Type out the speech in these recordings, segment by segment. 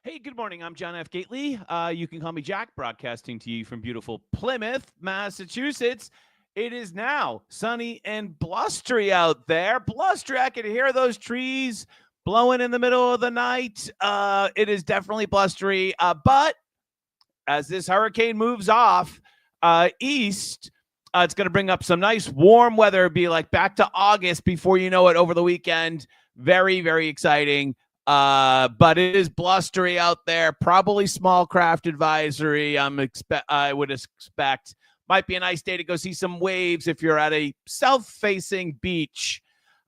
Hey, good morning. I'm John F. Gately. You can call me Jack, broadcasting to you from beautiful Plymouth, Massachusetts. It is now sunny and blustery out there. Blustery, I can hear those trees blowing in the middle of the night. It is definitely blustery, but as this hurricane moves off east, it's going to bring up some nice warm weather. It'll be like back to August before you know it over the weekend. Very, very exciting. But it is blustery out there. Probably small craft advisory. I would expect. Might be a nice day to go see some waves if you're at a south-facing beach,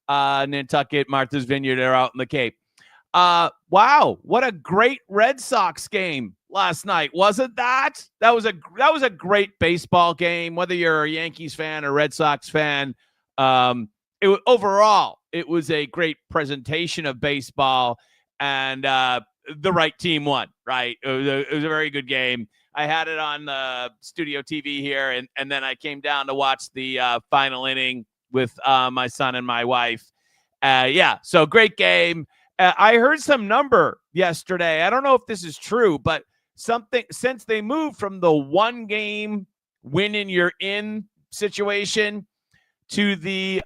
Nantucket, Martha's Vineyard, or out in the Cape. Wow, what a great Red Sox game last night, wasn't that? That was a great baseball game. Whether you're a Yankees fan or Red Sox fan, overall it was a great presentation of baseball, and the right team won. Right, it was a very good game. I had it on the studio TV here, and then I came down to watch the final inning with my son and my wife. So great game. I heard some number yesterday. I don't know if this is true, but something since they moved from the one game win and you're in situation to the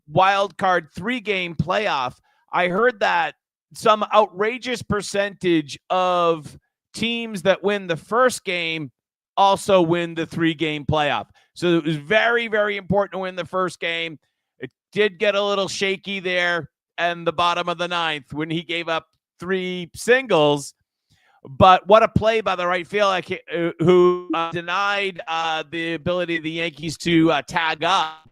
wild card 3-game playoff, I heard that some outrageous percentage of teams that win the first game also win the 3-game playoff. So it was very, very important to win the first game. It did get a little shaky there and the bottom of the ninth when he gave up 3 singles. But what a play by the right field, who denied the ability of the Yankees to tag up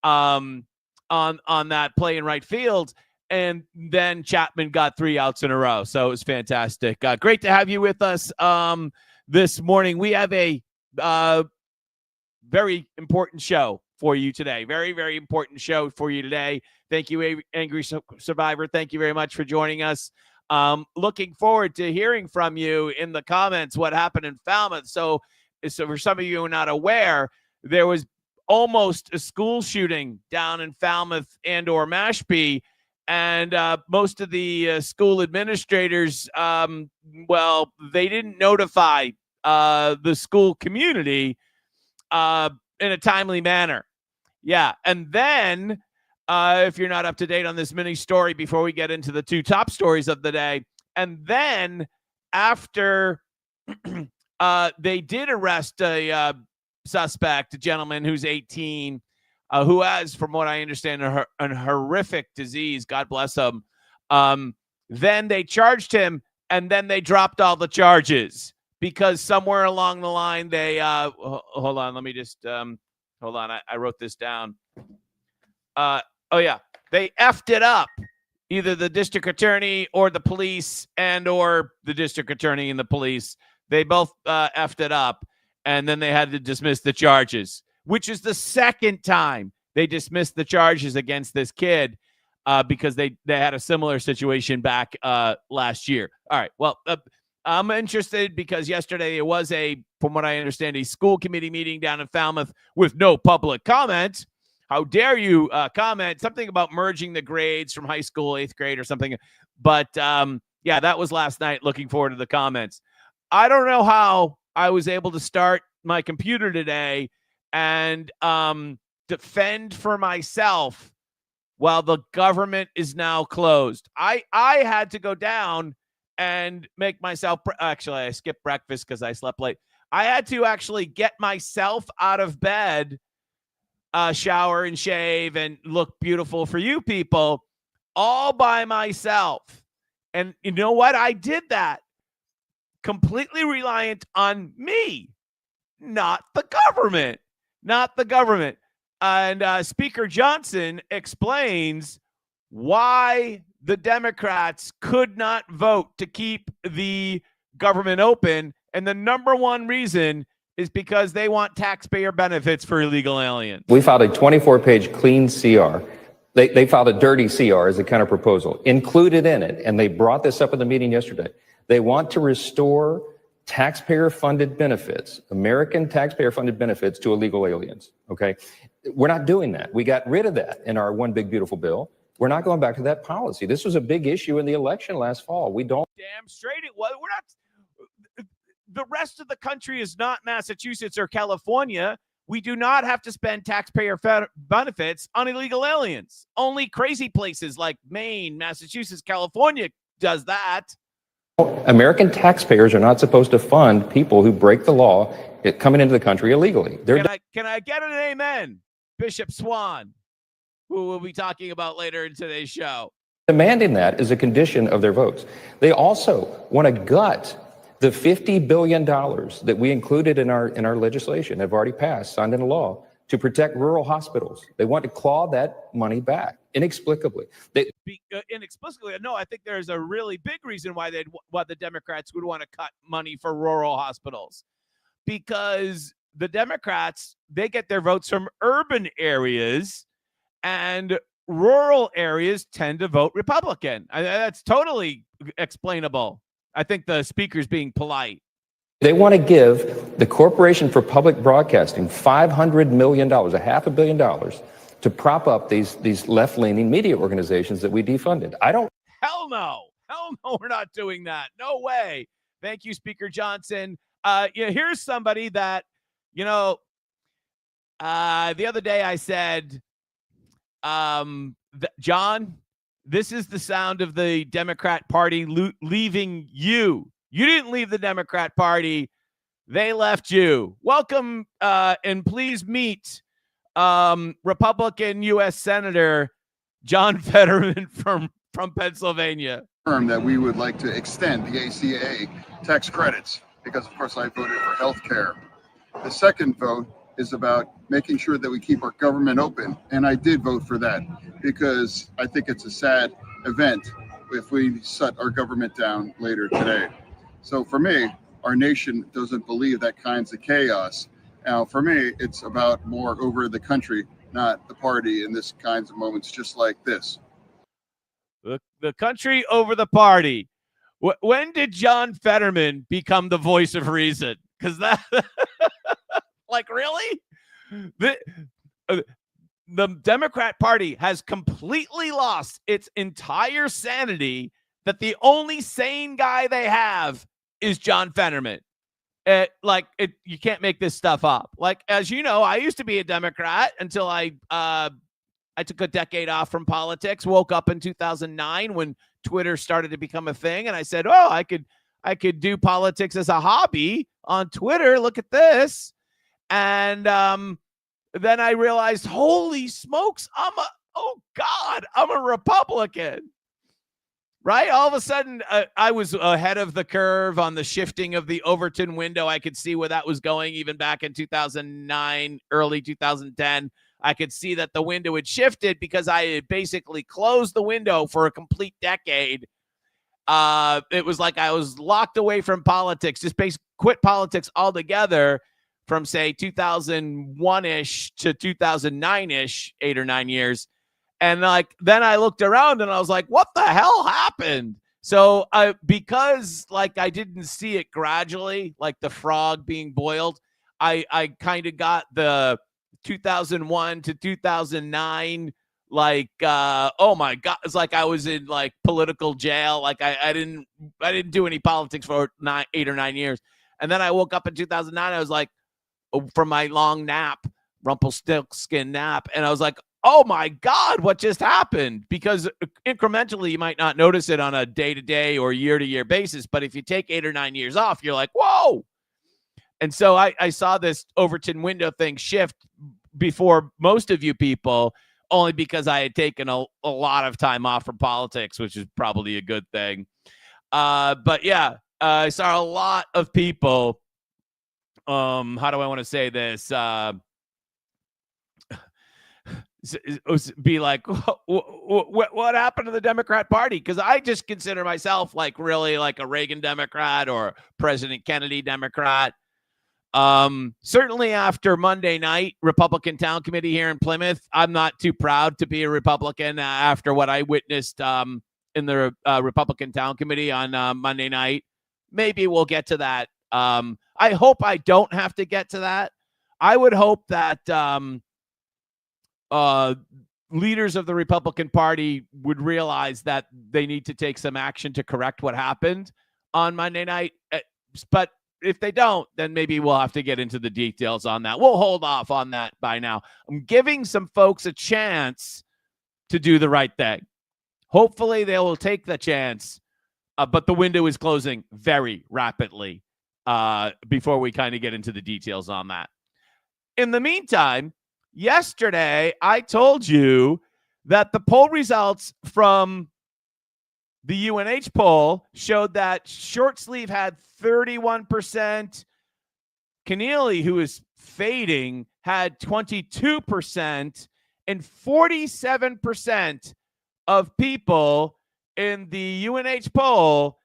on that play in right field. And then Chapman got 3 outs in a row. So it was fantastic. Great to have you with us this morning. We have a very important show for you today. Very, very important show for you today. Thank you, Angry Survivor. Thank you very much for joining us. Looking forward to hearing from you in the comments what happened in Falmouth. So for some of you who are not aware, there was almost a school shooting down in Falmouth and or Mashpee. And most of the school administrators, they didn't notify the school community in a timely manner. Yeah. And then if you're not up to date on this mini story before we get into the 2 top stories of the day, and then after they did arrest a suspect, a gentleman who's 18, who has, from what I understand, a horrific disease, God bless him. Then they charged him, and then they dropped all the charges because somewhere along the line they hold on, let me just hold on. I wrote this down. They effed it up. Either the district attorney or the police or the district attorney and the police. They both effed it up, and then they had to dismiss the charges, which is the second time they dismissed the charges against this kid because they had a similar situation back last year. All right. Well, I'm interested because yesterday it was from what I understand, a school committee meeting down in Falmouth with no public comment. How dare you comment something about merging the grades from high school, 8th grade or something. But that was last night. Looking forward to the comments. I don't know how I was able to start my computer today and defend for myself while the government is now closed. I had to go down and make myself, actually, I skipped breakfast because I slept late. I had to actually get myself out of bed, shower and shave and look beautiful for you people all by myself. And you know what? I did that completely reliant on me, not the government. And Speaker Johnson explains why the Democrats could not vote to keep the government open. And the number one reason is because they want taxpayer benefits for illegal aliens. We filed a 24-page clean CR. They filed a dirty CR as a counter proposal, included in it, and they brought this up in the meeting yesterday. They want to restore taxpayer-funded benefits, American taxpayer-funded benefits to illegal aliens, okay? We're not doing that. We got rid of that in our One Big Beautiful Bill. We're not going back to that policy. This was a big issue in the election last fall. We don't. Damn straight it was. We're not. The rest of the country is not Massachusetts or California. We do not have to spend taxpayer benefits on illegal aliens. Only crazy places like Maine, Massachusetts, California does that. American taxpayers are not supposed to fund people who break the law coming into the country illegally. Can I get an amen, Bishop Swan, who we'll be talking about later in today's show? Demanding that is a condition of their votes. They also want to gut the $50 billion that we included in our legislation, have already passed, signed into law, to protect rural hospitals. They want to claw that money back inexplicably. Inexplicably, no. I think there's a really big reason why the Democrats would want to cut money for rural hospitals, because the Democrats, they get their votes from urban areas, and rural areas tend to vote Republican. That's totally explainable. I think the speaker's being polite. They want to give the Corporation for Public Broadcasting $500 million, $500 million, to prop up these left-leaning media organizations that we defunded. Hell no, we're not doing that. No way. Thank you, Speaker Johnson. Here's somebody that, the other day I said, John, this is the sound of the Democrat Party leaving you. You didn't leave the Democrat Party. They left you. Welcome, and please meet Republican U.S. Senator John Fetterman from Pennsylvania. That we would like to extend the ACA tax credits because, of course, I voted for health care. The second vote is about making sure that we keep our government open. And I did vote for that because I think it's a sad event if we shut our government down later today. So for me, our nation doesn't believe that kinds of chaos. Now, for me, it's about more over the country, not the party in this kinds of moments just like this. The country over the party. When did John Fetterman become the voice of reason? Because that... Like, really? The Democrat Party has completely lost its entire sanity, that the only sane guy they have is John Fetterman. You can't make this stuff up. Like, as you know, I used to be a Democrat until I took a decade off from politics, woke up in 2009 when Twitter started to become a thing. And I said, oh, I could do politics as a hobby on Twitter. Look at this. And then I realized, holy smokes, I'm a Republican, right? All of a sudden, I was ahead of the curve on the shifting of the Overton window. I could see where that was going even back in 2009, early 2010. I could see that the window had shifted because I had basically closed the window for a complete decade. It was like I was locked away from politics, just quit politics altogether. From, say, 2001-ish to 2009-ish, 8 or 9 years. And then I looked around and I was like, what the hell happened? So because I didn't see it gradually, like the frog being boiled, I kind of got the 2001 to 2009, oh my God, it's like I was in political jail. I didn't do any politics for 8 or 9 years. And then I woke up in 2009. I was like, from my long nap, Rumpelstiltskin nap. And I was like, oh my God, what just happened? Because incrementally, you might not notice it on a day-to-day or year-to-year basis. But if you take 8 or 9 years off, you're like, whoa. And so I saw this Overton window thing shift before most of you people, only because I had taken a lot of time off from politics, which is probably a good thing. But yeah, I saw a lot of people. How do I want to say this? Be like, what happened to the Democrat Party? Because I just consider myself really like a Reagan Democrat or President Kennedy Democrat. Certainly after Monday night, Republican Town Committee here in Plymouth, I'm not too proud to be a Republican after what I witnessed in the Republican Town Committee on Monday night. Maybe we'll get to that. I hope I don't have to get to that. I would hope that leaders of the Republican Party would realize that they need to take some action to correct what happened on Monday night. But if they don't, then maybe we'll have to get into the details on that. We'll hold off on that by now. I'm giving some folks a chance to do the right thing. Hopefully they will take the chance, but the window is closing very rapidly before we kind of get into the details on that. In the meantime, yesterday I told you that the poll results from the UNH poll showed that short sleeve had 31%. Keneally, who is fading, had 22%, and 47% of people in the UNH poll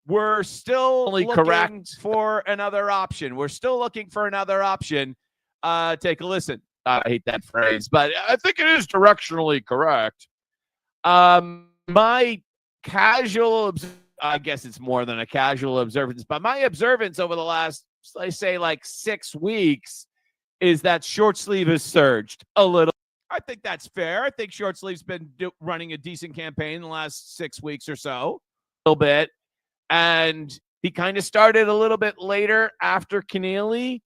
were still looking for another option. We're still looking for another option. Take a listen. I hate that phrase, but I think it is directionally correct. My casual, I guess it's more than a casual observance, but my observance over the last, I say, like 6 weeks is that short sleeve has surged a little. I think that's fair. I think short sleeve's been running a decent campaign in the last 6 weeks or so, a little bit. And he kind of started a little bit later after Keneally.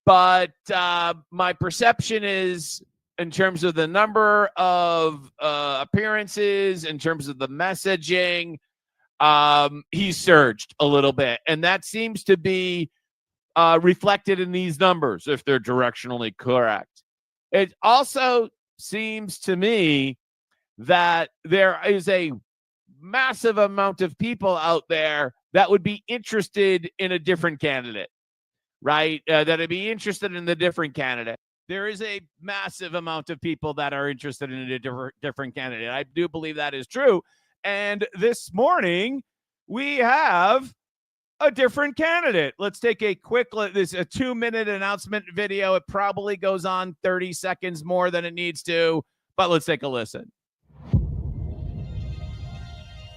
But my perception is, in terms of the number of appearances, in terms of the messaging, he's surged a little bit. And that seems to be reflected in these numbers, if they're directionally correct. It also seems to me that there is a massive amount of people out there that would be interested in a different candidate, right? That would be interested in the different candidate. There is a massive amount of people that are interested in a different candidate. I do believe that is true. And this morning, we have a different candidate. Let's take a quick look. This is a 2-minute announcement video. It probably goes on 30 seconds more than it needs to, but let's take a listen.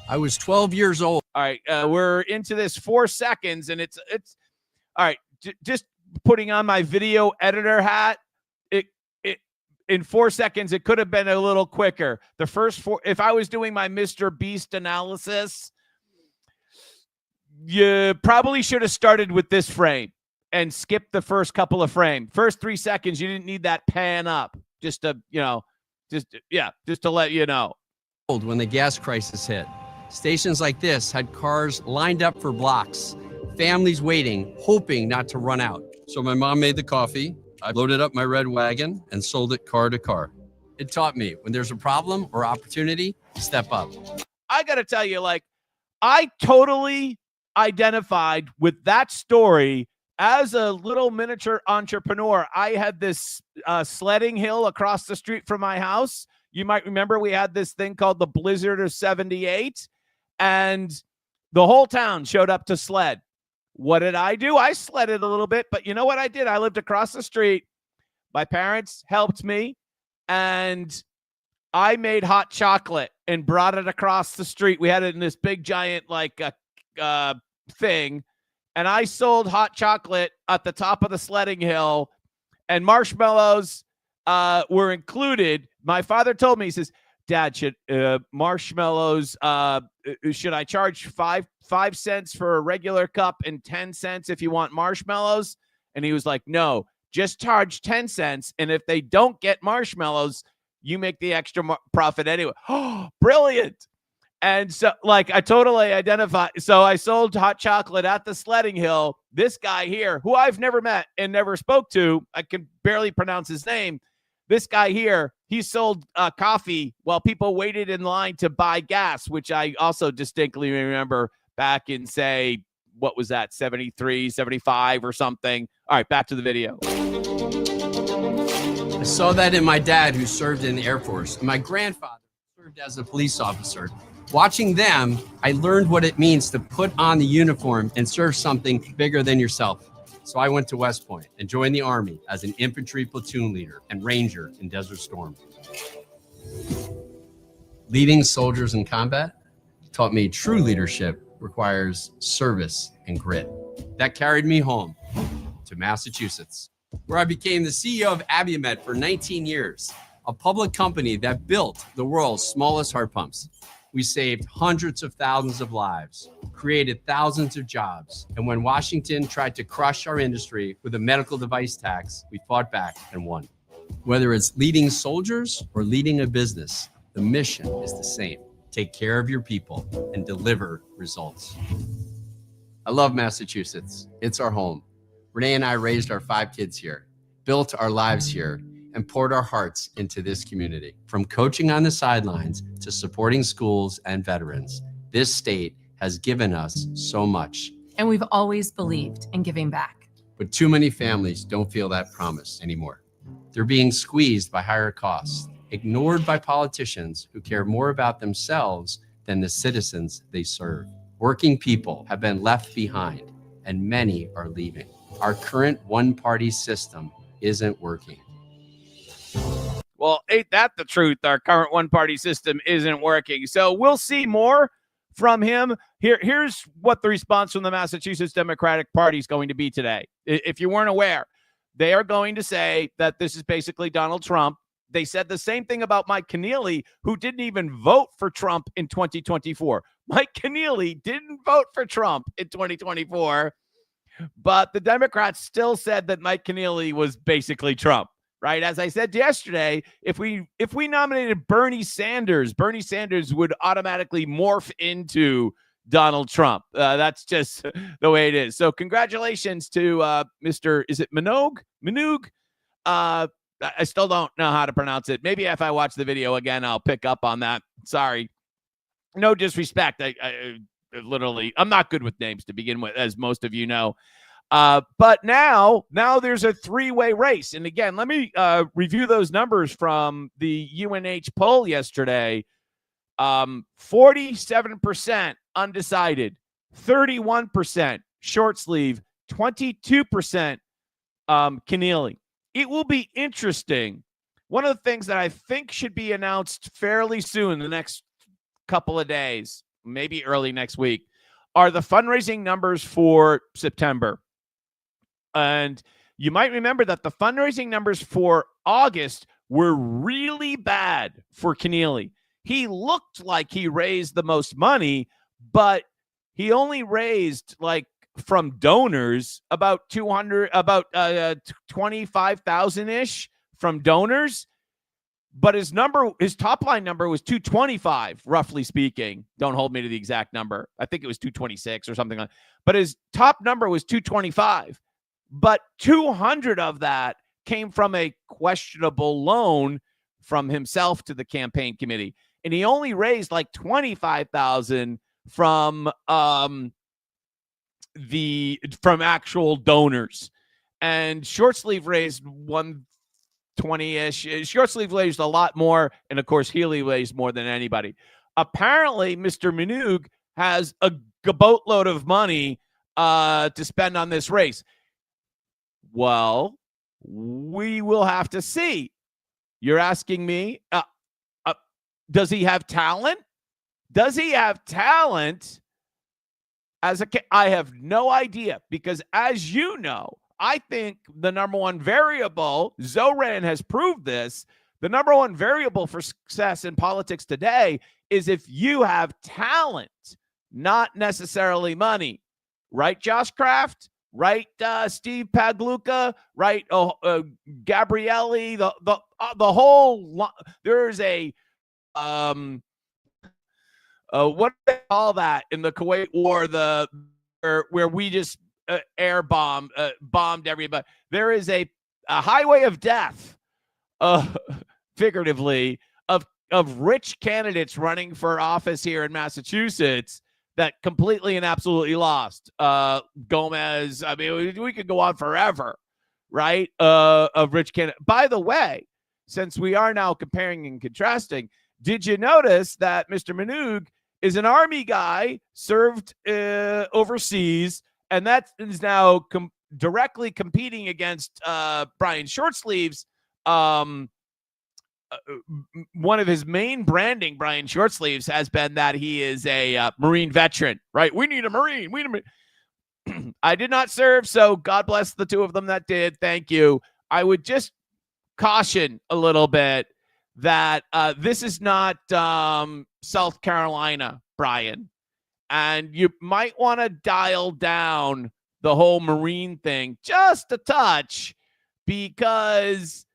I was 12 years old. All right, we're into this 4 seconds, and it's all right. Just putting on my video editor hat. It in 4 seconds, it could have been a little quicker. The first 4, if I was doing my Mr. Beast analysis, you probably should have started with this frame and skipped the first couple of frames. First 3 seconds, you didn't need that pan up. Just to, just to let you know. When the gas crisis hit, stations like this had cars lined up for blocks, families waiting, hoping not to run out. So my mom made the coffee. I loaded up my red wagon and sold it car to car. It taught me when there's a problem or opportunity, step up. I got to tell you, I totally identified with that story as a little miniature entrepreneur. I had this sledding hill across the street from my house. You might remember we had this thing called the Blizzard of 78, and the whole town showed up to sled. What did I do? I sledded a little bit, but you know what I did? I lived across the street. My parents helped me, and I made hot chocolate and brought it across the street. We had it in this big giant thing, and I sold hot chocolate at the top of the sledding hill, and marshmallows were included. My father told me, he says, "Dad, should marshmallows, should I charge 5 cents for a regular cup and 10 cents if you want marshmallows?" And he was like, "No, just charge 10 cents. And if they don't get marshmallows, you make the extra profit anyway." Oh, brilliant. And so, I totally identify. So I sold hot chocolate at the sledding hill. This guy here, who I've never met and never spoke to, I can barely pronounce his name. This guy here, he sold coffee while people waited in line to buy gas, which I also distinctly remember back in, say, what was that, 73, 75 or something. All right, back to the video. I saw that in my dad, who served in the Air Force, and my grandfather served as a police officer. Watching them, I learned what it means to put on the uniform and serve something bigger than yourself. So I went to West Point and joined the Army as an infantry platoon leader and ranger in Desert Storm. Leading soldiers in combat taught me true leadership requires service and grit. That carried me home to Massachusetts. where I became the CEO of Abiomed for 19 years, a public company that built the world's smallest heart pumps. We saved hundreds of thousands of lives, created thousands of jobs, and when Washington tried to crush our industry with a medical device tax, we fought back and won. Whether it's leading soldiers or leading a business, the mission is the same. Take care of your people and deliver results. I love Massachusetts. It's our home. Renee and I raised our 5 kids here, built our lives here, and poured our hearts into this community. From coaching on the sidelines to supporting schools and veterans, this state has given us so much. And we've always believed in giving back. But too many families don't feel that promise anymore. They're being squeezed by higher costs, ignored by politicians who care more about themselves than the citizens they serve. Working people have been left behind, and many are leaving. Our current one-party system isn't working. Well, ain't that the truth? Our current one-party system isn't working. So we'll see more from him. Here's what the response from the Massachusetts Democratic Party is going to be today. If you weren't aware, they are going to say that this is basically Donald Trump. They said the same thing about Mike Keneally, who didn't even vote for Trump in 2024. Mike Keneally didn't vote for Trump in 2024, but the Democrats still said that Mike Keneally was basically Trump. Right. As I said yesterday, if we nominated Bernie Sanders would automatically morph into Donald Trump. That's just the way it is. So congratulations to Mr. Is it Minogue? I still don't know how to pronounce it. Maybe if I watch the video again, I'll pick up on that. Sorry. No disrespect. I literally, I'm not good with names to begin with, as most of you know. But now there's a 3-way race. And again, let me review those numbers from the UNH poll yesterday. 47% undecided, 31% short sleeve, 22% Keneally. It will be interesting. One of the things that I think should be announced fairly soon, the next couple of days, maybe early next week, are the fundraising numbers for September. And you might remember that the fundraising numbers for August were really bad for Keneally. He looked like he raised the most money, but he only raised, like, from donors about 25,000-ish from donors. But his top line number was 225, roughly speaking. Don't hold me to the exact number. I think it was 226 or something like that. But his top number was 225. But 200 of that came from a questionable loan from himself to the campaign committee. And he only raised like 25,000 from actual donors. And Short Sleeve raised 120-ish. Short Sleeve raised a lot more. And of course, Healy raised more than anybody. Apparently, Mr. Minogue has a boatload of money to spend on this race. Well, we will have to see. You're asking me, does he have talent? Does he have talent? I have no idea, because as you know, I think the number one variable, Zoran has proved this, the number one variable for success in politics today is if you have talent, not necessarily money. Right, Josh Kraft? Right, Steve Pagluca, right, Gabrielli, the whole. There's a what do they call that in the Kuwait War? Where we just bombed everybody. There is a highway of death, figuratively, of rich candidates running for office here in Massachusetts that completely and absolutely lost. Gomez, I mean, we could go on forever, right? Of rich candidates. By the way, since we are now comparing and contrasting, did you notice that Mr. Minogue is an Army guy, served overseas, and that is now directly competing against Brian Shortsleeves. One of his main branding, Brian Shortsleeves, has been that he is a Marine veteran, right? We need a Marine. I did not serve, so God bless the two of them that did. Thank you. I would just caution a little bit that this is not South Carolina, Brian. And you might want to dial down the whole Marine thing just a touch, because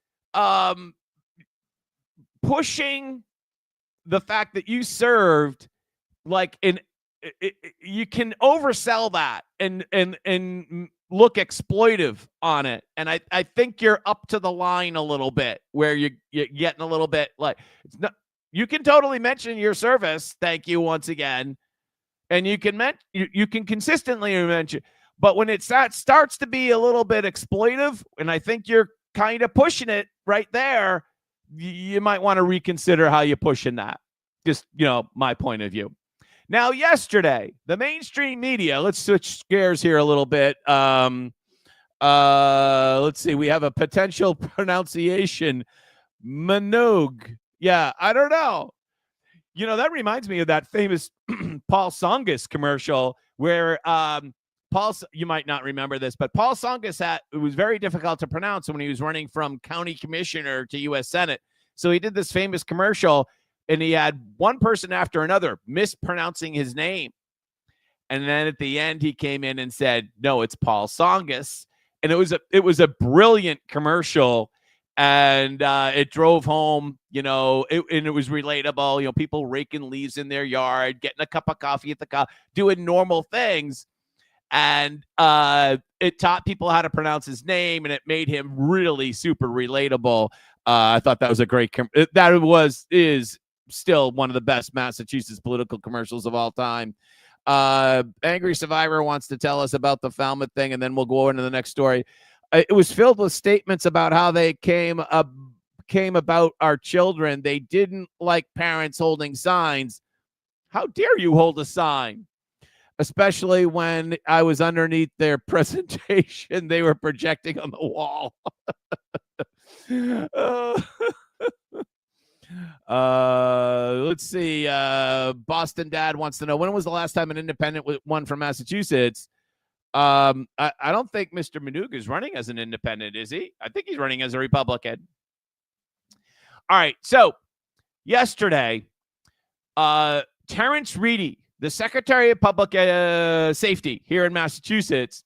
pushing the fact that you served, like, you can oversell that and look exploitive on it. And I think you're up to the line a little bit, where you're getting a little bit like, it's not, you can totally mention your service. Thank you once again. And you can you can consistently mention, but when it starts to be a little bit exploitive, and I think you're kind of pushing it right there, you might want to reconsider how you're pushing that. Just, my point of view. Now, yesterday, the mainstream media, let's switch gears here a little bit. Let's see. We have a potential pronunciation, Minogue. Yeah, I don't know. That reminds me of that famous Paul Tsongas commercial where you might not remember this, but Paul Tsongas it was very difficult to pronounce when he was running from county commissioner to U.S. Senate. So he did this famous commercial, and he had one person after another mispronouncing his name. And then at the end, he came in and said, no, it's Paul Tsongas. And it was a brilliant commercial. And it drove home, and it was relatable. People raking leaves in their yard, getting a cup of coffee at the doing normal things. And it taught people how to pronounce his name, and it made him really super relatable. I thought that was a great is still one of the best Massachusetts political commercials of all time. Angry Survivor wants to tell us about the Falmouth thing, and then we'll go into the next story. It was filled with statements about how they came about our children. They didn't like parents holding signs. How dare you hold a sign? Especially when I was underneath their presentation they were projecting on the wall. Let's see. Boston Dad wants to know, when was the last time an independent won from Massachusetts? I don't think Mr. Minogue is running as an independent, is he? I think he's running as a Republican. All right. So yesterday, Terrence Reedy, the Secretary of Public Safety here in Massachusetts,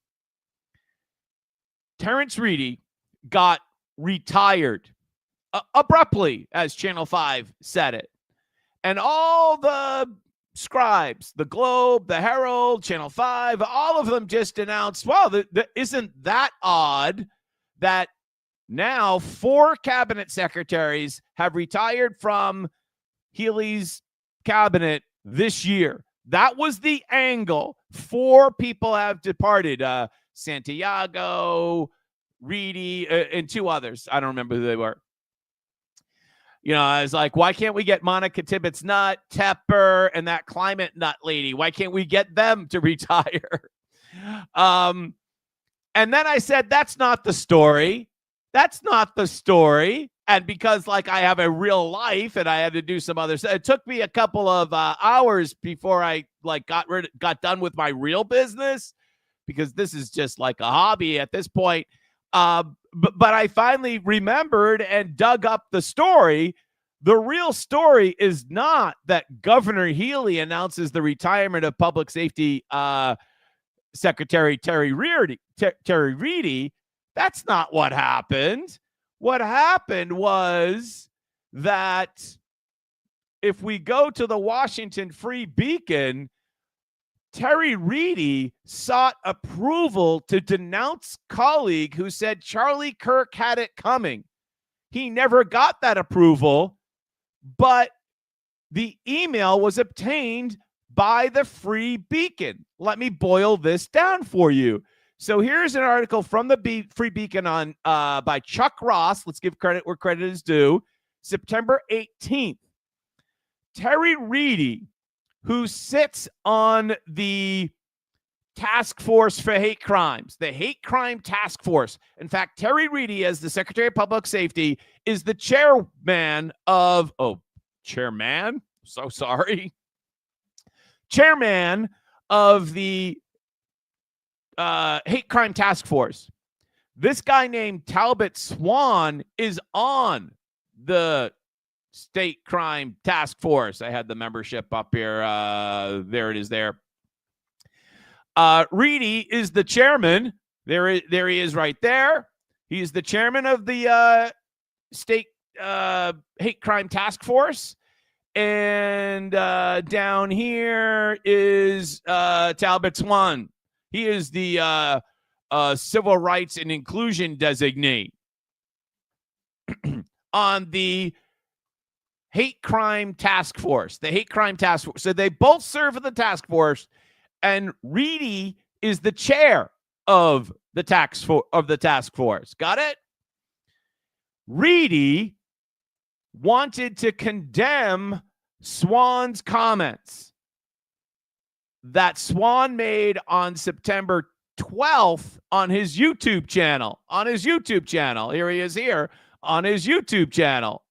Terrence Reedy got retired abruptly, as Channel 5 said it. And all the scribes, the Globe, the Herald, Channel 5, all of them just announced, well, isn't that odd that now 4 cabinet secretaries have retired from Healy's cabinet this year. That was the angle. 4 people have departed. Santiago, Reedy, and 2 others. I don't remember who they were. I was like, why can't we get Monica Tibbetts Nutt, Tepper, and that climate nut lady? Why can't we get them to retire? And then I said, that's not the story. That's not the story. And because I have a real life and I had to do some other stuff, it took me a couple of hours before I got done with my real business, because this is just like a hobby at this point. But I finally remembered and dug up the story. The real story is not that Governor Healy announces the retirement of Public Safety Secretary Terry Reedy. That's not what happened. What happened was that if we go to the Washington Free Beacon, Terry Reedy sought approval to denounce colleague who said Charlie Kirk had it coming. He never got that approval, but the email was obtained by the Free Beacon. Let me boil this down for you. So here's an article from the Free Beacon on by Chuck Ross. Let's give credit where credit is due. September 18th. Terry Reedy, who sits on the task force for hate crimes, the hate crime task force. In fact, Terry Reedy, as the Secretary of Public Safety, is the chairman of, chairman of the hate crime task force. This guy named Talbot Swan is on the state crime task force. I had the membership up here. There it is there. Reedy is the chairman. There he is right there. He's the chairman of the state hate crime task force. And down here is Talbot Swan. He is the civil rights and inclusion designee on the hate crime task force. The hate crime task force. So they both serve in the task force, and Reedy is the chair of the task force. Got it? Reedy wanted to condemn Swan's comments that Swan made on September 12th on his YouTube channel. Here he is here on his YouTube channel.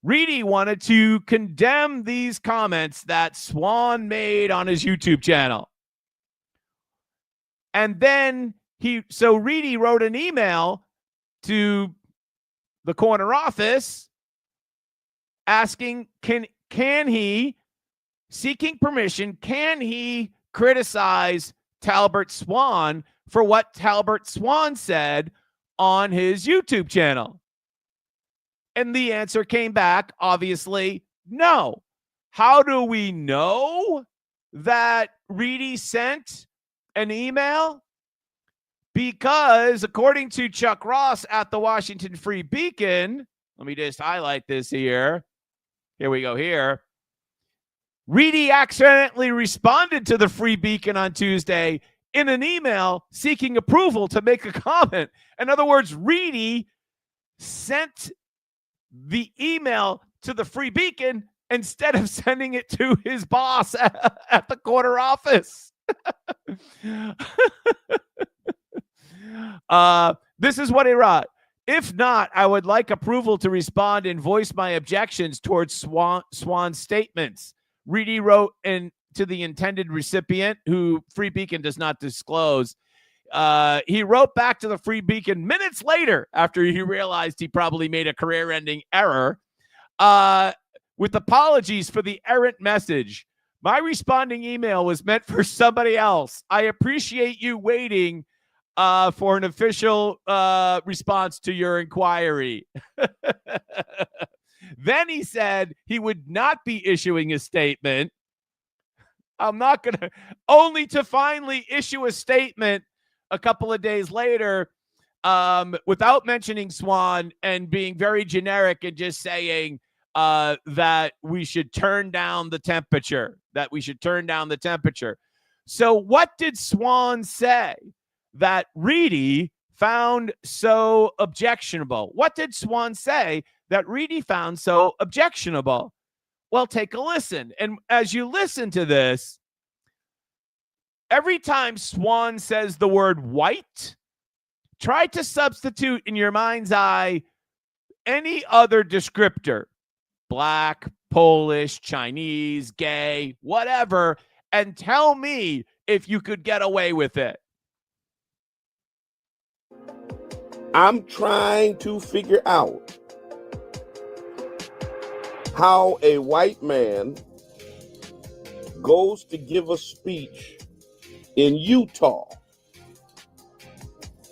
Reedy wanted to condemn these comments that Swan made on his YouTube channel. And then Reedy wrote an email to the corner office asking, can he, seeking permission, can he criticize Talbot Swan for what Talbot Swan said on his YouTube channel? And the answer came back, obviously, no. How do we know that Reedy sent an email? Because according to Chuck Ross at the Washington Free Beacon, let me just highlight this here. Here we go here. Reedy accidentally responded to the Free Beacon on Tuesday in an email seeking approval to make a comment. In other words, Reedy sent the email to the Free Beacon instead of sending it to his boss at the corner office. This is what he wrote. If not, I would like approval to respond and voice my objections towards Swan's statements. Reedy wrote to the intended recipient, who Free Beacon does not disclose. He wrote back to the Free Beacon minutes later after he realized he probably made a career-ending error with apologies for the errant message. My responding email was meant for somebody else. I appreciate you waiting for an official response to your inquiry. Then he said he would not be issuing a statement. I'm not going to, only to finally issue a statement a couple of days later without mentioning Swan and being very generic and just saying that we should turn down the temperature, So what did Swan say that Reedy found so objectionable? What did Swan say that Reedy found so objectionable? Well, take a listen. And as you listen to this, every time Swan says the word white, try to substitute in your mind's eye any other descriptor, black, Polish, Chinese, gay, whatever, and tell me if you could get away with it. I'm trying to figure out how a white man goes to give a speech in Utah,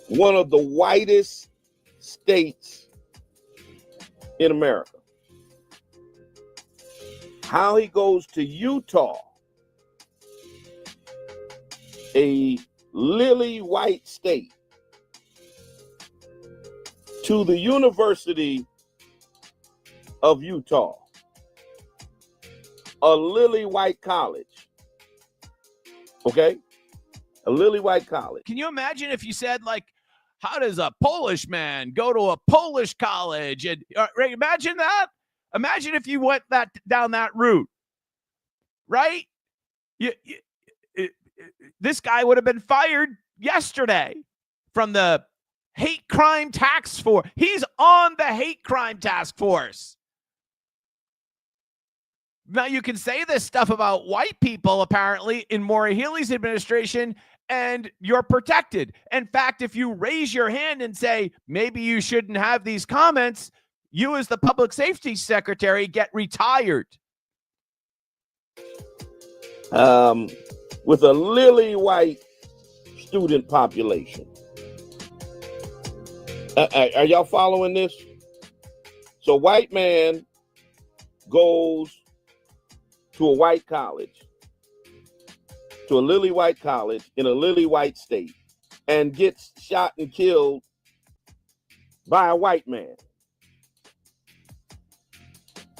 one of the whitest states in America. How he goes to Utah, a lily white state, to the University of Utah, a lily white college. Okay? A lily white college. Can you imagine if you said, like, how does a Polish man go to a Polish college? And right, imagine that. Imagine if you went down that route, right? This guy would have been fired yesterday from the hate crime task force. He's on the hate crime task force. Now, you can say this stuff about white people, apparently, in Maura Healey's administration, and you're protected. In fact, if you raise your hand and say, maybe you shouldn't have these comments, you as the public safety secretary get retired. With a lily white student population. Are y'all following this? So white man goes to a white college, to a lily white college in a lily white state, and gets shot and killed by a white man.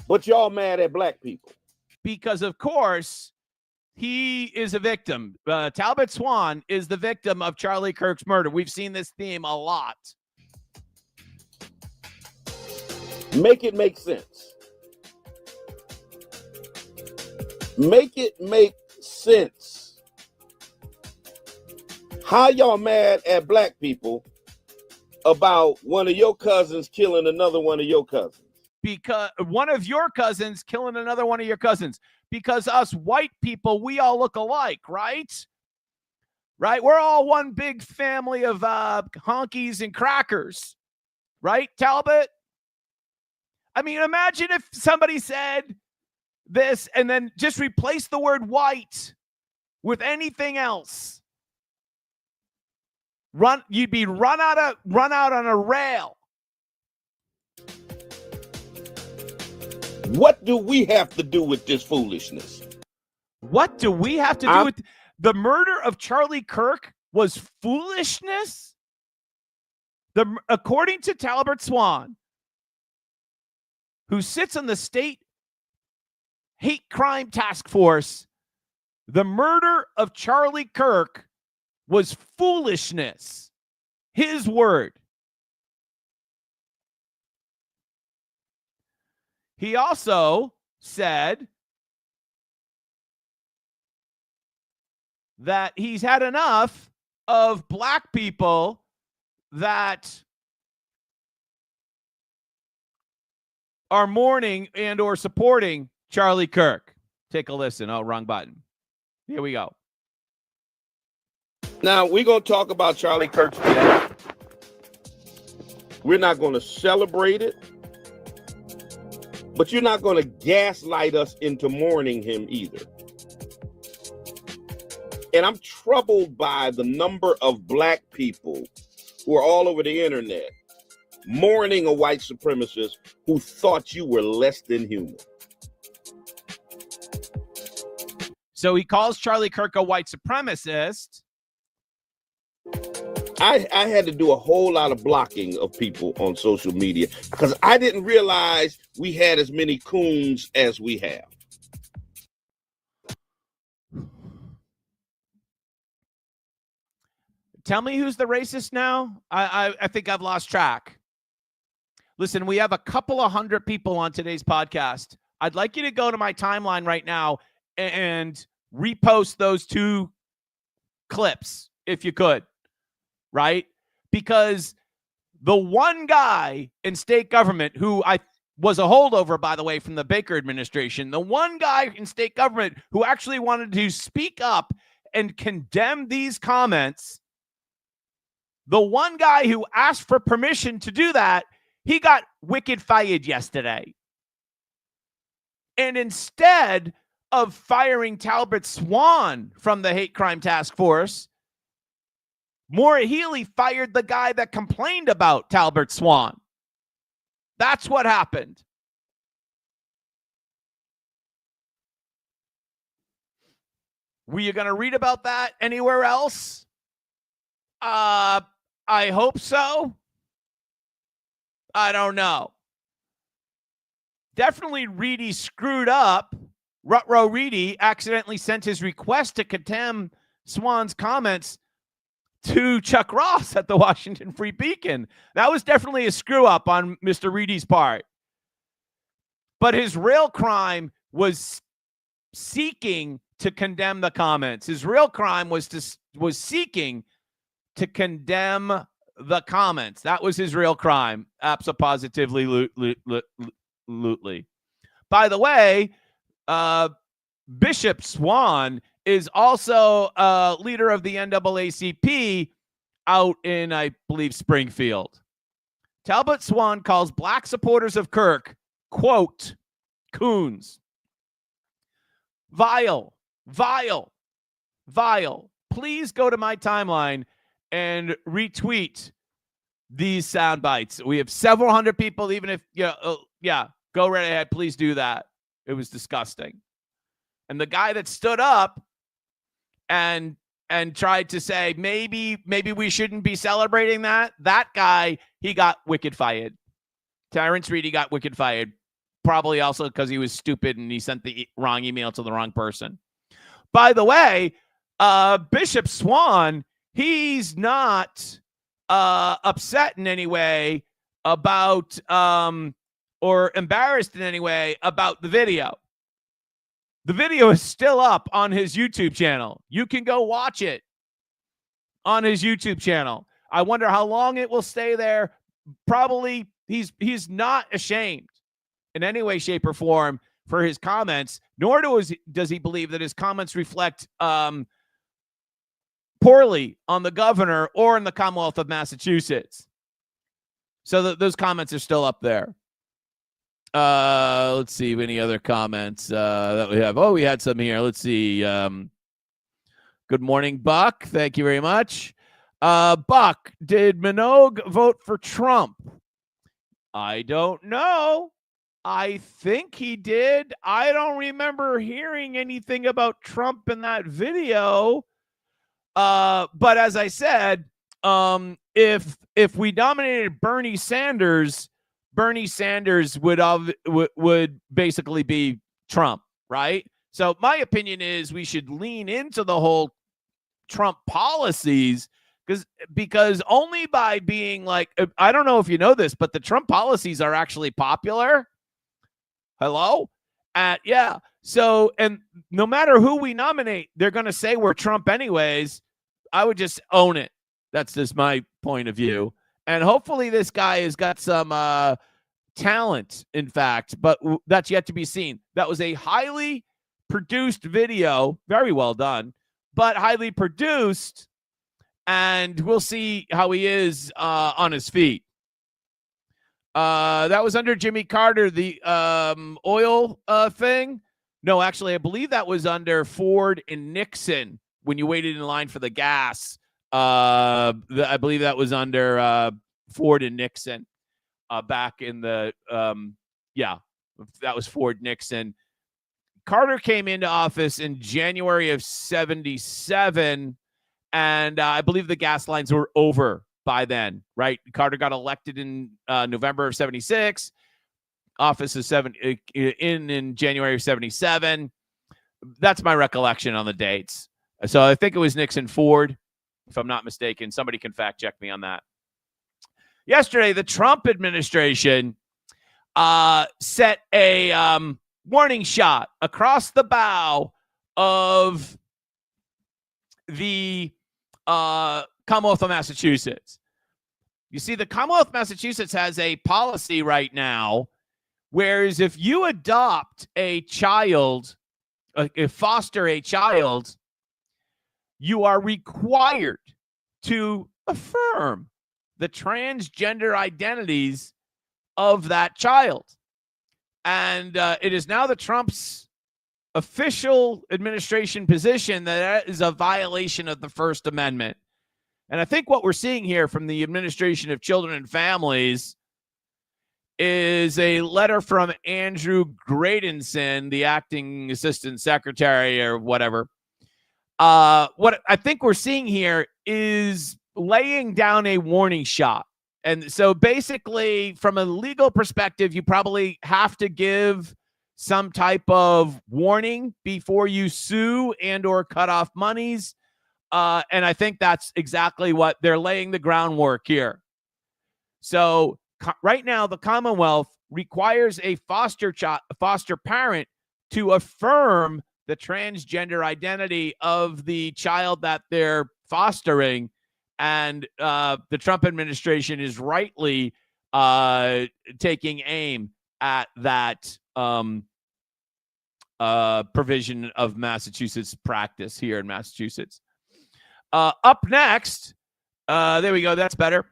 But y'all mad at black people. Because, of course, he is a victim. Talbot Swan is the victim of Charlie Kirk's murder. We've seen this theme a lot. Make it make sense. Make it make sense. How y'all mad at black people about one of your cousins killing another one of your cousins? Because one of your cousins killing another one of your cousins. Because us white people, we all look alike, right? Right? We're all one big family of honkies and crackers. Right, Talbot? I mean, imagine if somebody said this and then just replace the word white with anything else. You'd be run out on a rail. What do we have to do with this foolishness? What do we have to do with the murder of Charlie Kirk? Was foolishness? According to Talbot Swan, who sits on the state hate crime task force, the murder of Charlie Kirk was foolishness. His word. He also said that he's had enough of black people that are mourning and or supporting Charlie Kirk. Take a listen. Oh, wrong button. Here we go. Now, we're going to talk about Charlie Kirk's death. We're not going to celebrate it. But you're not going to gaslight us into mourning him either. And I'm troubled by the number of black people who are all over the internet mourning a white supremacist who thought you were less than human. So he calls Charlie Kirk a white supremacist. I had to do a whole lot of blocking of people on social media because I didn't realize we had as many coons as we have. Tell me who's the racist now? I think I've lost track. Listen, we have a couple of hundred people on today's podcast. I'd like you to go to my timeline right now and repost those two clips if you could. Right? Because the one guy in state government who was a holdover, by the way, from the Baker administration, the one guy in state government who actually wanted to speak up and condemn these comments, the one guy who asked for permission to do that, he got wicked fired yesterday. And instead of firing Talbot Swan from the hate crime task force, Maura Healey fired the guy that complained about Talbot Swan. That's what happened. Were you going to read about that anywhere else? I hope so. I don't know. Definitely Reedy screwed up. Rutrow Reedy accidentally sent his request to condemn Swan's comments to Chuck Ross at the Washington Free Beacon. That was definitely a screw up on Mr. Reedy's part. But his real crime was seeking to condemn the comments. His real crime was seeking to condemn the comments. That was his real crime. Absolutely. By the way, Bishop Swan is also a leader of the NAACP out in, I believe, Springfield. Talbot Swan calls black supporters of Kirk, quote, coons. Vile, vile, vile. Please go to my timeline and retweet these sound bites. We have several hundred people, even if, yeah, go right ahead. Please do that. It was disgusting. And the guy that stood up and tried to say, maybe we shouldn't be celebrating that guy, he got wicked fired. Terrence Reed, he got wicked fired. Probably also because he was stupid and he sent the wrong email to the wrong person. By the way, Bishop Swan, he's not upset in any way about or embarrassed in any way about the video. The video is still up on his YouTube channel. You can go watch it on his YouTube channel. I wonder how long it will stay there. Probably he's not ashamed in any way, shape, or form for his comments, nor does he believe that his comments reflect poorly on the governor or in the Commonwealth of Massachusetts. So those comments are still up there. Let's see any other comments that we have. Oh, we had some here. Let's see. Good morning, Buck. Thank you very much. Buck, did Minogue vote for Trump? I don't know. I think he did. I don't remember hearing anything about Trump in that video. But as I said, if we nominated Bernie Sanders would basically be Trump, right? So my opinion is we should lean into the whole Trump policies because only by being like, I don't know if you know this, but the Trump policies are actually popular. Hello? Yeah. So, and no matter who we nominate, they're going to say we're Trump anyways. I would just own it. That's just my point of view. And hopefully this guy has got some talent, in fact, but that's yet to be seen. That was a highly produced video, very well done, but highly produced, and we'll see how he is on his feet. That was under Jimmy Carter, the oil thing. No, actually, I believe that was under Ford and Nixon when you waited in line for the gas. I believe that was under Ford and Nixon back in the, that was Ford Nixon. Carter came into office in January of 1977, and I believe the gas lines were over by then, right? Carter got elected in November of 1976. Office is in January of 1977. That's my recollection on the dates. So I think it was Nixon Ford, if I'm not mistaken. Somebody can fact check me on that. Yesterday, the Trump administration set a warning shot across the bow of the Commonwealth of Massachusetts. You see, the Commonwealth of Massachusetts has a policy right now, whereas if you adopt a child, foster a child, you are required to affirm the transgender identities of that child. And it is now the Trump's official administration position that is a violation of the First Amendment. And I think what we're seeing here from the Administration of Children and Families is a letter from Andrew Gradenson, the acting assistant secretary or whatever. What I think we're seeing here is laying down a warning shot. And so basically, from a legal perspective, you probably have to give some type of warning before you sue and or cut off monies. And I think that's exactly what they're laying the groundwork here. So right now, the Commonwealth requires a foster parent to affirm the transgender identity of the child that they're fostering. And the Trump administration is rightly taking aim at that provision of Massachusetts practice here in Massachusetts. Up next, there we go. That's better.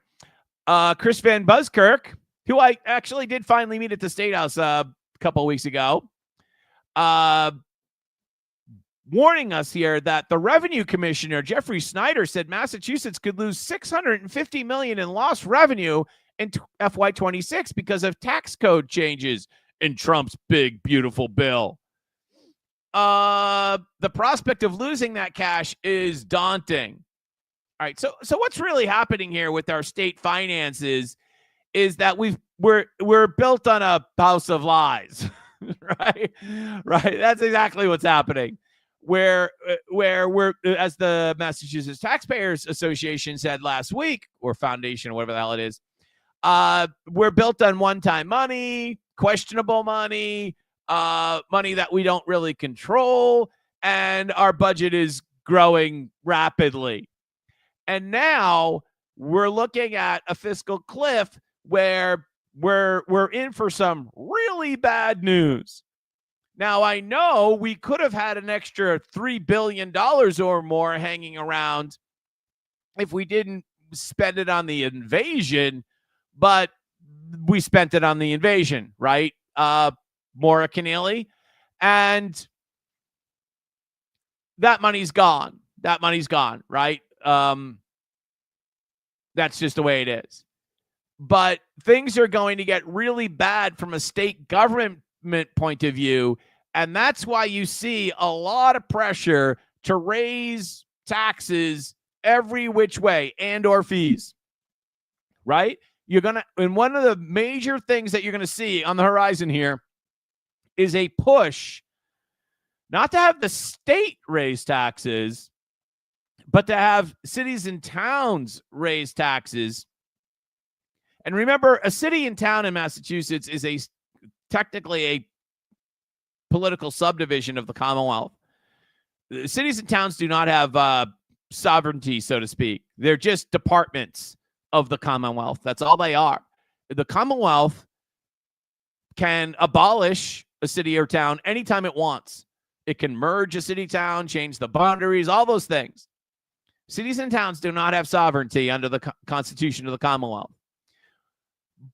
Chris Van Buskirk, who I actually did finally meet at the State House a couple of weeks ago, warning us here that the revenue commissioner, Jeffrey Snyder, said Massachusetts could lose $650 million in lost revenue in FY26 because of tax code changes in Trump's big, beautiful bill. The prospect of losing that cash is daunting. All right, so what's really happening here with our state finances is that we're built on a house of lies, right? Right. That's exactly what's happening. Where we're, as the Massachusetts Taxpayers Association said last week, or foundation, or whatever the hell it is, we're built on one-time money, questionable money, money that we don't really control, and our budget is growing rapidly. And now we're looking at a fiscal cliff where we're in for some really bad news. Now, I know we could have had an extra $3 billion or more hanging around if we didn't spend it on the invasion, but we spent it on the invasion, right? Maura Keneally. And that money's gone. That money's gone, right? That's just the way it is. But things are going to get really bad from a state government point of view. And that's why you see a lot of pressure to raise taxes every which way and or fees, right? And one of the major things that you're going to see on the horizon here is a push not to have the state raise taxes, but to have cities and towns raise taxes. And remember, a city and town in Massachusetts is technically a political subdivision of the Commonwealth. Cities and towns do not have sovereignty, so to speak. They're just departments of the Commonwealth. That's all they are. The Commonwealth can abolish a city or town anytime it wants. It can merge a city town, change the boundaries, all those things. Cities and towns do not have sovereignty under the Constitution of the Commonwealth.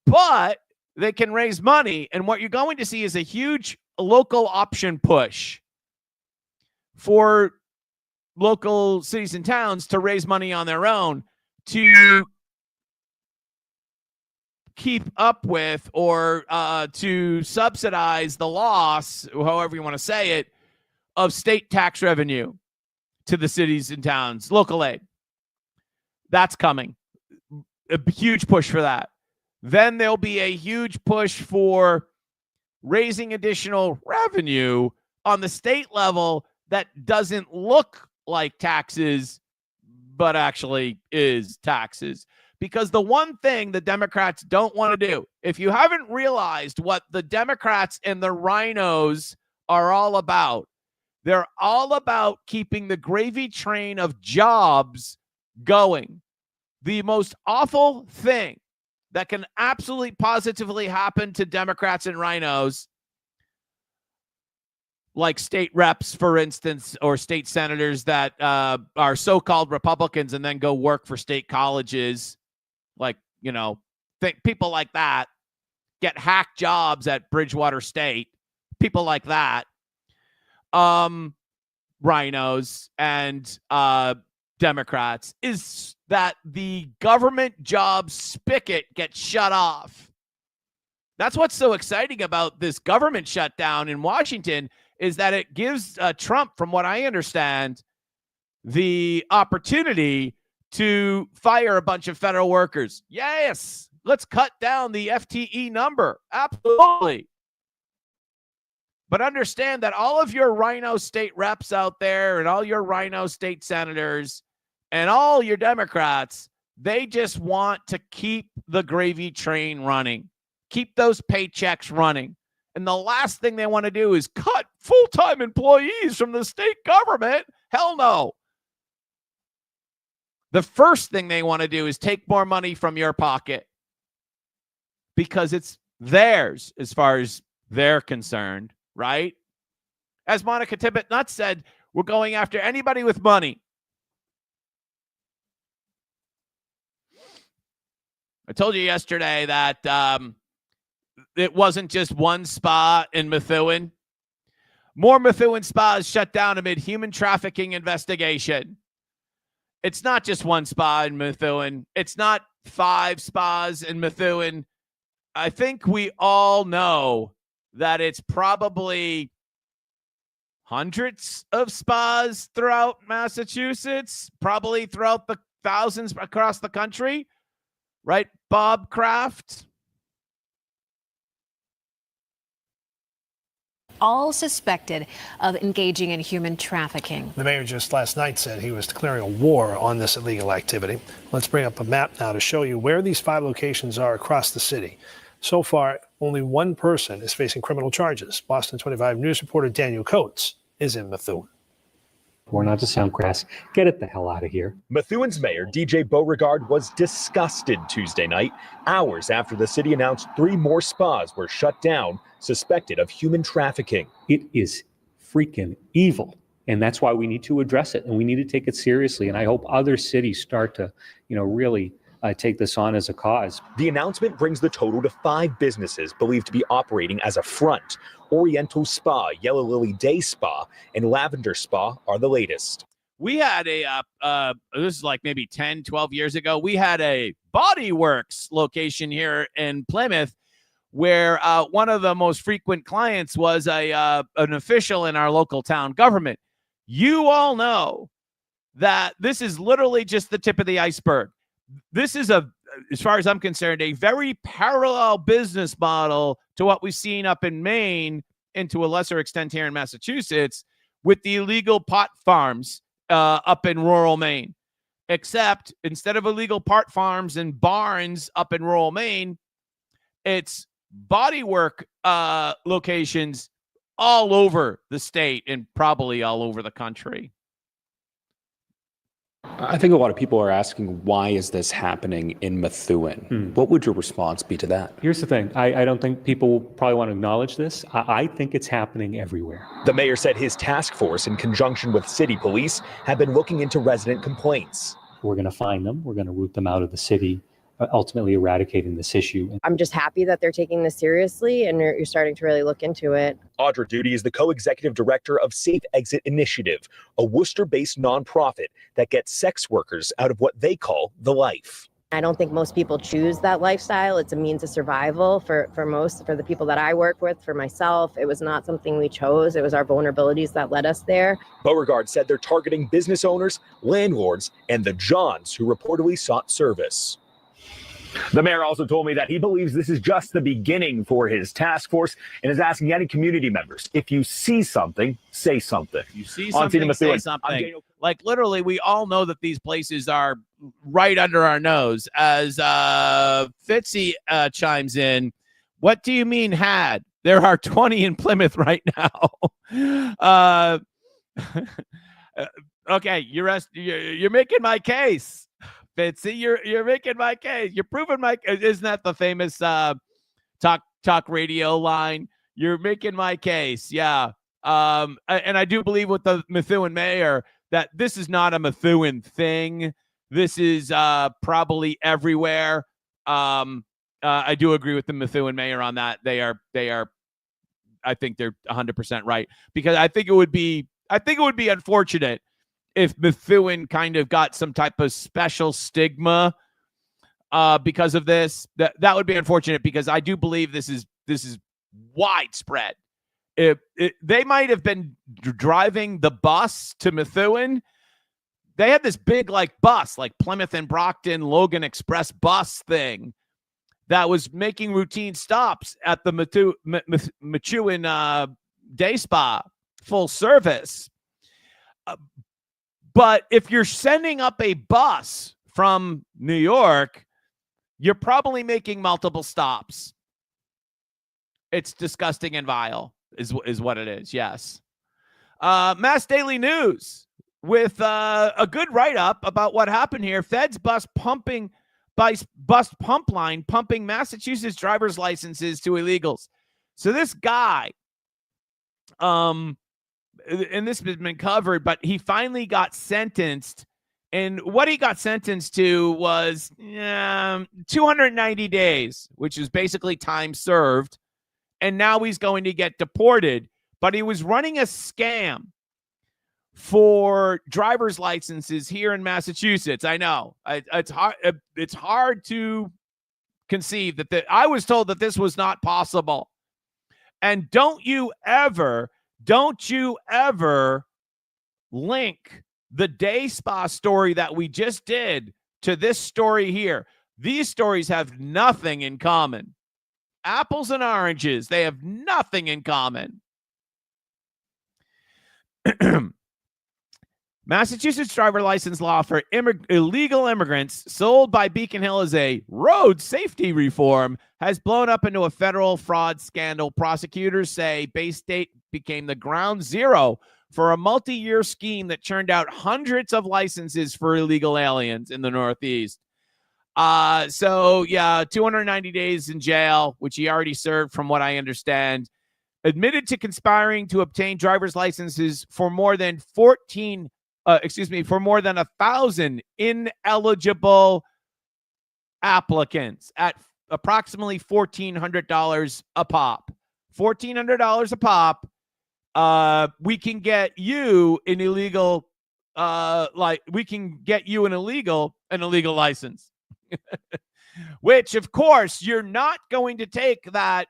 But they can raise money, and what you're going to see is a huge local option push for local cities and towns to raise money on their own to keep up with or to subsidize the loss, however you want to say it, of state tax revenue to the cities and towns, local aid. That's coming. A huge push for that. Then there'll be a huge push for raising additional revenue on the state level that doesn't look like taxes, but actually is taxes. Because the one thing the Democrats don't want to do, if you haven't realized what the Democrats and the rhinos are all about, they're all about keeping the gravy train of jobs going. The most awful thing that can absolutely positively happen to Democrats and rhinos, like state reps, for instance, or state senators that are so-called Republicans and then go work for state colleges, like, people like that, get hack jobs at Bridgewater State, people like that, rhinos and Democrats, is that the government job spigot gets shut off. That's what's so exciting about this government shutdown in Washington, is that it gives Trump, from what I understand, the opportunity to fire a bunch of federal workers. Yes, let's cut down the FTE number. Absolutely. But understand that all of your rhino state reps out there and all your rhino state senators and all your Democrats, they just want to keep the gravy train running, keep those paychecks running. And the last thing they want to do is cut full-time employees from the state government. Hell no. The first thing they want to do is take more money from your pocket because it's theirs as far as they're concerned, right? As Monica Tippett Nutt said, we're going after anybody with money. I told you yesterday that it wasn't just one spa in Methuen. More Methuen spas shut down amid human trafficking investigation. It's not just one spa in Methuen. It's not 5 spas in Methuen. I think we all know that it's probably hundreds of spas throughout Massachusetts, probably throughout the thousands across the country. Right, Bob Kraft? All suspected of engaging in human trafficking. The mayor just last night said he was declaring a war on this illegal activity. Let's bring up a map now to show you where these 5 locations are across the city. So far, only one person is facing criminal charges. Boston 25 News reporter Daniel Coates is in Methuen. Or not to sound crass, get it the hell out of here. Methuen's mayor, DJ Beauregard, was disgusted Tuesday night, hours after the city announced 3 more spas were shut down, suspected of human trafficking. It is freaking evil. And that's why we need to address it, and we need to take it seriously. And I hope other cities start to, really take this on as a cause. The announcement brings the total to 5 businesses believed to be operating as a front. Oriental Spa, Yellow Lily Day Spa, and Lavender Spa are the latest. We had this is like maybe 10, 12 years ago, we had a Body Works location here in Plymouth where one of the most frequent clients was an official in our local town government. You all know that this is literally just the tip of the iceberg. This is, as far as I'm concerned, a very parallel business model to what we've seen up in Maine and to a lesser extent here in Massachusetts with the illegal pot farms up in rural Maine. Except instead of illegal pot farms and barns up in rural Maine, it's bodywork locations all over the state and probably all over the country. I think a lot of people are asking, why is this happening in Methuen? What would your response be to that? Here's the thing. I don't think people probably want to acknowledge this. I think it's happening everywhere. The mayor said his task force, in conjunction with city police, have been looking into resident complaints. We're going to find them. We're going to root them out of the city, ultimately eradicating this issue. I'm just happy that they're taking this seriously and you're starting to really look into it. Audra Duty is the co-executive director of Safe Exit Initiative, a Worcester-based nonprofit that gets sex workers out of what they call the life. I don't think most people choose that lifestyle. It's a means of survival for the people that I work with, for myself. It was not something we chose. It was our vulnerabilities that led us there. Beauregard said they're targeting business owners, landlords, and the Johns who reportedly sought service. The mayor also told me that he believes this is just the beginning for his task force and is asking any community members, if you see something, say something. You see something, say something. Like literally, we all know that these places are right under our nose. As Fitzy chimes in, what do you mean had? There are 20 in Plymouth right now. Okay, you're making my case. Fitzy, you're making my case. You're proving my. Isn't that the famous talk radio line? You're making my case. Yeah. And I do believe with the Methuen mayor that this is not a Methuen thing. This is probably everywhere. I do agree with the Methuen mayor on that. They are. I think they're 100% right, because I think it would be unfortunate if Methuen kind of got some type of special stigma because of this. That would be unfortunate, because I do believe this is widespread. They might have been driving the bus to Methuen. They had this big bus, like Plymouth and Brockton Logan Express bus thing that was making routine stops at the Methuen Day Spa full service. But if you're sending up a bus from New York, you're probably making multiple stops. It's disgusting and vile is what it is. Yes. Mass Daily News with a good write-up about what happened here. Feds bust pump line pumping Massachusetts driver's licenses to illegals. So this guy, and this has been covered, but he finally got sentenced. And what he got sentenced to was 290 days, which is basically time served. And now he's going to get deported. But he was running a scam for driver's licenses here in Massachusetts. I know it's hard. It's hard to conceive that I was told that this was not possible. And don't you ever link the day spa story that we just did to this story here. These stories have nothing in common. Apples and oranges, they have nothing in common. Massachusetts driver license law for illegal immigrants, sold by Beacon Hill as a road safety reform, has blown up into a federal fraud scandal. Prosecutors say Bay State became the ground zero for a multi-year scheme that churned out hundreds of licenses for illegal aliens in the Northeast. 290 days in jail, which he already served from what I understand. Admitted to conspiring to obtain driver's licenses for more than 1,000 ineligible applicants at approximately $1,400 a pop. $1,400 a pop. We can get you an illegal license. Which, of course, you're not going to take that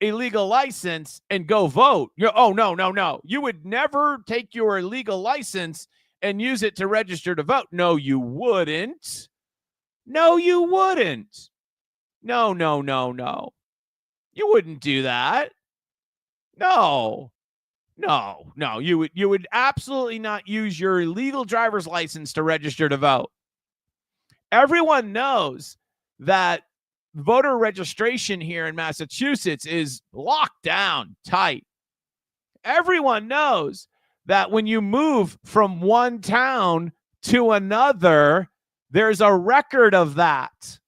illegal license and go vote. No. You would never take your illegal license and use it to register to vote. No, you wouldn't. No. You wouldn't do that. No. You would absolutely not use your illegal driver's license to register to vote. Everyone knows that voter registration here in Massachusetts is locked down tight. Everyone knows that when you move from one town to another, there's a record of that.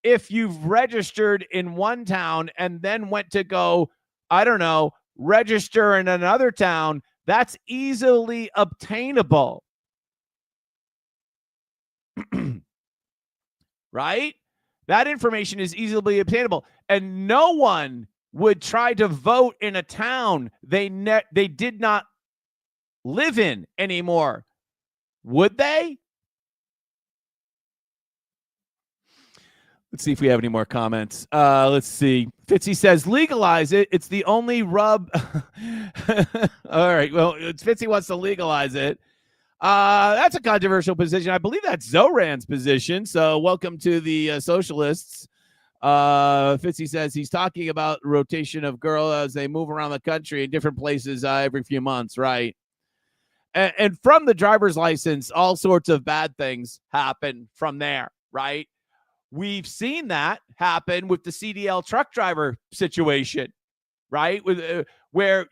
If you've registered in one town and then went to go, register in another town, that's easily obtainable. Right? That information is easily obtainable. And no one would try to vote in a town they did not live in anymore. Would they? Let's see if we have any more comments. Let's see. Fitzy says, legalize it. It's the only rub. All right. Well, Fitzy wants to legalize it. That's a controversial position. I believe that's Zoran's position. So welcome to the socialists. Fitzy says he's talking about rotation of girls as they move around the country in different places every few months, right? And from the driver's license, all sorts of bad things happen from there, right? We've seen that happen with the CDL truck driver situation, right? Where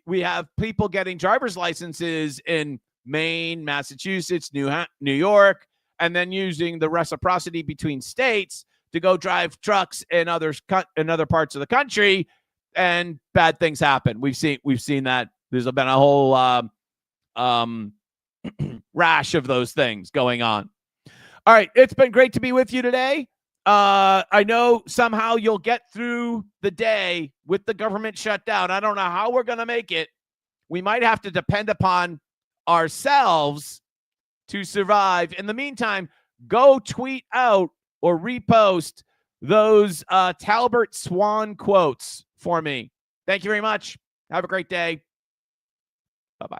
we have people getting driver's licenses in Maine, Massachusetts, New York, and then using the reciprocity between states to go drive trucks in other parts of the country, and bad things happen. We've seen that. There's been a whole rash of those things going on. All right, it's been great to be with you today. I know somehow you'll get through the day with the government shutdown. I don't know how we're going to make it. We might have to depend upon ourselves to survive. In the meantime, go tweet out or repost those Talbert Swan quotes for me. Thank you very much. Have a great day. Bye-bye.